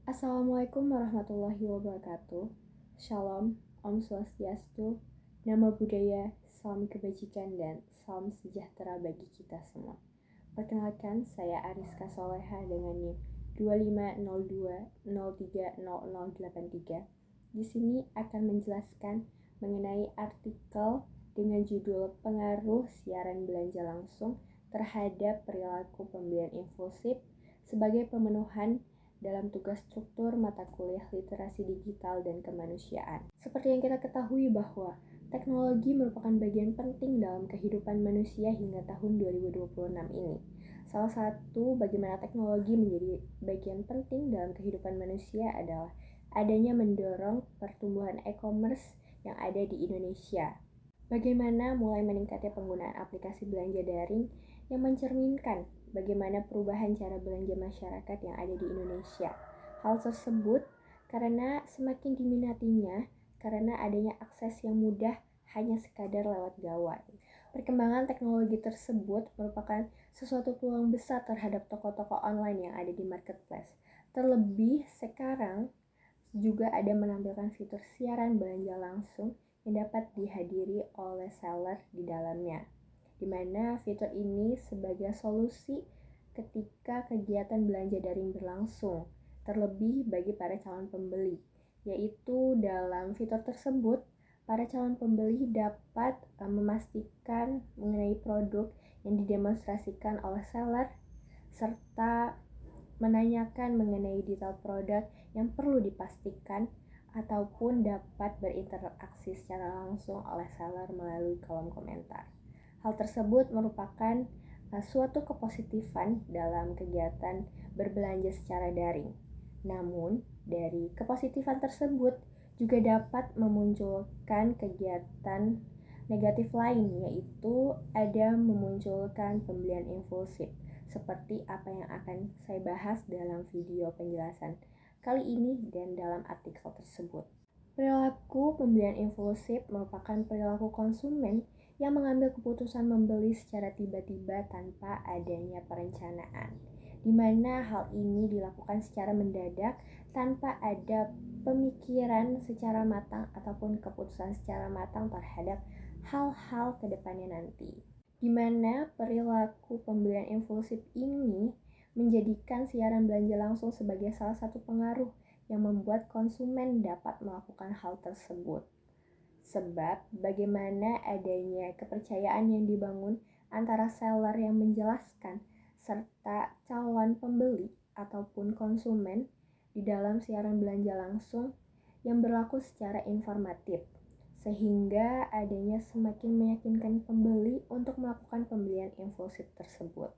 Assalamualaikum warahmatullahi wabarakatuh. Shalom, Om Swastiastu, Namo Buddhaya, salam kebajikan dan salam sejahtera bagi kita semua. Perkenalkan, saya Ariska Soleha dengan NIM 2502030083. Di sini akan menjelaskan mengenai artikel dengan judul Pengaruh Siaran Belanja Langsung terhadap Perilaku Pembelian Impulsif sebagai pemenuhan dalam tugas struktur mata kuliah literasi digital dan kemanusiaan. Seperti yang kita ketahui bahwa teknologi merupakan bagian penting dalam kehidupan manusia hingga tahun 2026 ini. Salah satu bagaimana teknologi menjadi bagian penting dalam kehidupan manusia adalah adanya mendorong pertumbuhan e-commerce yang ada di Indonesia. Bagaimana mulai meningkatnya penggunaan aplikasi belanja daring yang mencerminkan bagaimana perubahan cara belanja masyarakat yang ada di Indonesia. Hal tersebut karena semakin diminatinya karena adanya akses yang mudah hanya sekadar lewat gawai. Perkembangan teknologi tersebut merupakan sesuatu peluang besar terhadap toko-toko online yang ada di marketplace. Terlebih sekarang juga ada menampilkan fitur siaran belanja langsung yang dapat dihadiri oleh seller di dalamnya, di mana fitur ini sebagai solusi ketika kegiatan belanja daring berlangsung, terlebih bagi para calon pembeli, yaitu dalam fitur tersebut, para calon pembeli dapat memastikan mengenai produk yang didemonstrasikan oleh seller, serta menanyakan mengenai detail produk yang perlu dipastikan ataupun dapat berinteraksi secara langsung oleh seller melalui kolom komentar. Hal tersebut merupakan suatu kepositifan dalam kegiatan berbelanja secara daring. Namun, dari kepositifan tersebut juga dapat memunculkan kegiatan negatif lain, yaitu ada memunculkan pembelian impulsif, seperti apa yang akan saya bahas dalam video penjelasan kali ini dan dalam artikel tersebut. Perilaku pembelian impulsif merupakan perilaku konsumen yang mengambil keputusan membeli secara tiba-tiba tanpa adanya perencanaan, di mana hal ini dilakukan secara mendadak tanpa ada pemikiran secara matang ataupun keputusan secara matang terhadap hal-hal ke depannya nanti. Di mana perilaku pembelian impulsif ini menjadikan siaran belanja langsung sebagai salah satu pengaruh yang membuat konsumen dapat melakukan hal tersebut. Sebab bagaimana adanya kepercayaan yang dibangun antara seller yang menjelaskan serta calon pembeli ataupun konsumen di dalam siaran belanja langsung yang berlaku secara informatif, sehingga adanya semakin meyakinkan pembeli untuk melakukan pembelian impulsif tersebut.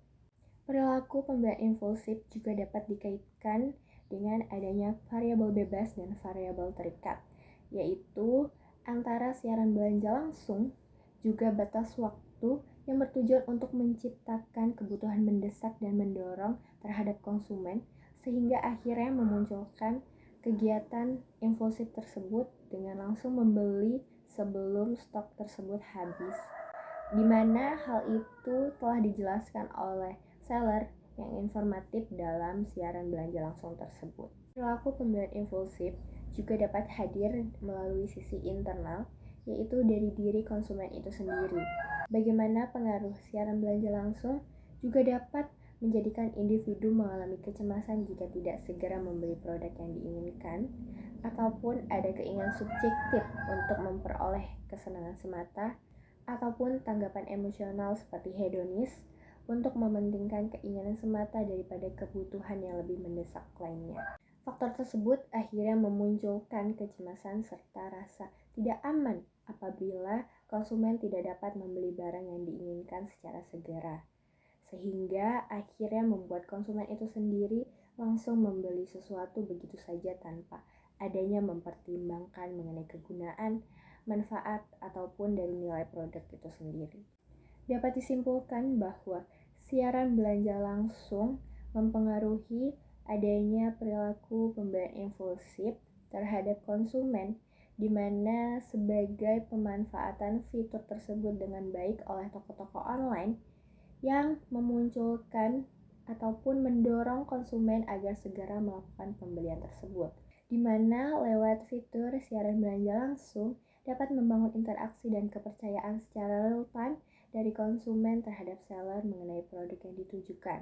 Perilaku pembelian impulsif juga dapat dikaitkan dengan adanya variabel bebas dan variabel terikat, yaitu antara siaran belanja langsung juga batas waktu yang bertujuan untuk menciptakan kebutuhan mendesak dan mendorong terhadap konsumen, sehingga akhirnya memunculkan kegiatan impulsif tersebut dengan langsung membeli sebelum stok tersebut habis, di mana hal itu telah dijelaskan oleh seller yang informatif dalam siaran belanja langsung tersebut. Perilaku pembelian impulsif juga dapat hadir melalui sisi internal, yaitu dari diri konsumen itu sendiri. Bagaimana pengaruh siaran belanja langsung juga dapat menjadikan individu mengalami kecemasan jika tidak segera membeli produk yang diinginkan, ataupun ada keinginan subjektif untuk memperoleh kesenangan semata, ataupun tanggapan emosional seperti hedonis untuk mementingkan keinginan semata daripada kebutuhan yang lebih mendesak lainnya. Faktor tersebut akhirnya memunculkan kecemasan serta rasa tidak aman apabila konsumen tidak dapat membeli barang yang diinginkan secara segera, sehingga akhirnya membuat konsumen itu sendiri langsung membeli sesuatu begitu saja tanpa adanya mempertimbangkan mengenai kegunaan, manfaat, ataupun dari nilai produk itu sendiri. Dapat disimpulkan bahwa siaran belanja langsung mempengaruhi adanya perilaku pembelian impulsif terhadap konsumen, di mana sebagai pemanfaatan fitur tersebut dengan baik oleh toko-toko online yang memunculkan ataupun mendorong konsumen agar segera melakukan pembelian tersebut, di mana lewat fitur siaran belanja langsung dapat membangun interaksi dan kepercayaan secara real-time dari konsumen terhadap seller mengenai produk yang ditujukan.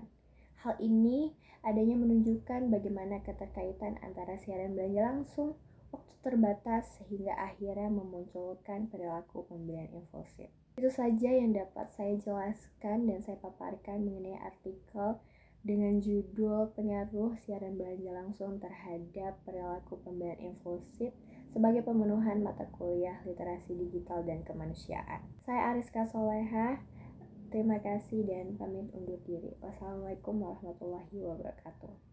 Hal ini adanya menunjukkan bagaimana keterkaitan antara siaran belanja langsung, waktu terbatas, sehingga akhirnya memunculkan perilaku pembelian impulsif. Itu saja yang dapat saya jelaskan dan saya paparkan mengenai artikel dengan judul Pengaruh Siaran Belanja Langsung Terhadap Perilaku Pembelian Impulsif sebagai pemenuhan mata kuliah Literasi Digital dan Kemanusiaan. Saya Ariska Soleha, terima kasih dan pamit undur diri. Wassalamualaikum warahmatullahi wabarakatuh.